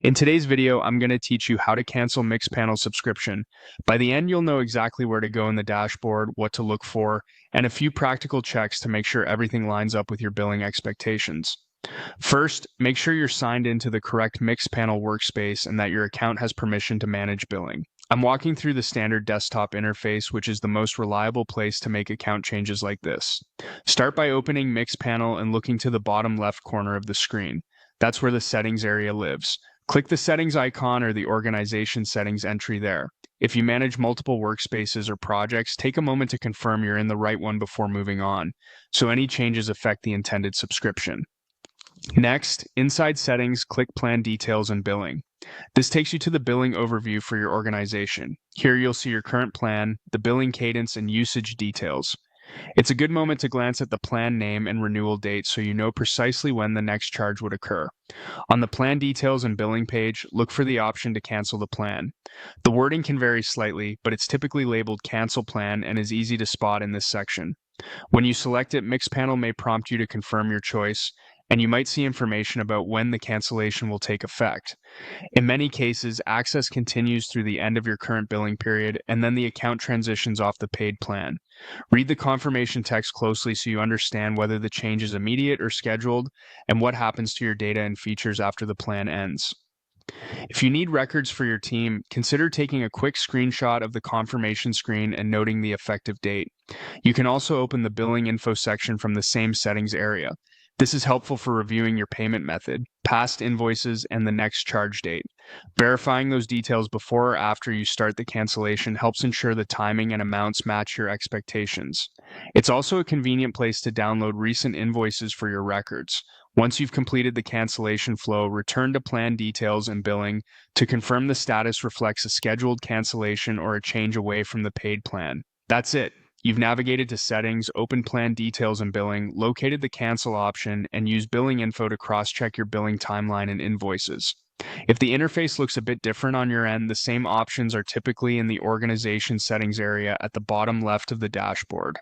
In today's video, I'm going to teach you how to cancel Mixpanel subscription. By the end, you'll know exactly where to go in the dashboard, what to look for, and a few practical checks to make sure everything lines up with your billing expectations. First, make sure you're signed into the correct Mixpanel workspace and that your account has permission to manage billing. I'm walking through the standard desktop interface, which is the most reliable place to make account changes like this. Start by opening Mixpanel and looking to the bottom left corner of the screen. That's where the settings area lives. Click the settings icon or the organization settings entry there. If you manage multiple workspaces or projects, take a moment to confirm you're in the right one before moving on, so any changes affect the intended subscription. Next, inside settings, click plan details and billing. This takes you to the billing overview for your organization. Here you'll see your current plan, the billing cadence, and usage details. It's a good moment to glance at the plan name and renewal date so you know precisely when the next charge would occur. On the plan details and billing page, look for the option to cancel the plan. The wording can vary slightly, but it's typically labeled Cancel Plan and is easy to spot in this section. When you select it, Mixpanel may prompt you to confirm your choice, and you might see information about when the cancellation will take effect. In many cases, access continues through the end of your current billing period, and then the account transitions off the paid plan. Read the confirmation text closely so you understand whether the change is immediate or scheduled, and what happens to your data and features after the plan ends. If you need records for your team, consider taking a quick screenshot of the confirmation screen and noting the effective date. You can also open the billing info section from the same settings area. This is helpful for reviewing your payment method, past invoices, and the next charge date. Verifying those details before or after you start the cancellation helps ensure the timing and amounts match your expectations. It's also a convenient place to download recent invoices for your records. Once you've completed the cancellation flow, return to plan details and billing to confirm the status reflects a scheduled cancellation or a change away from the paid plan. That's it. You've navigated to settings, opened plan details and billing, located the cancel option, and used billing info to cross-check your billing timeline and invoices. If the interface looks a bit different on your end, the same options are typically in the organization settings area at the bottom left of the dashboard.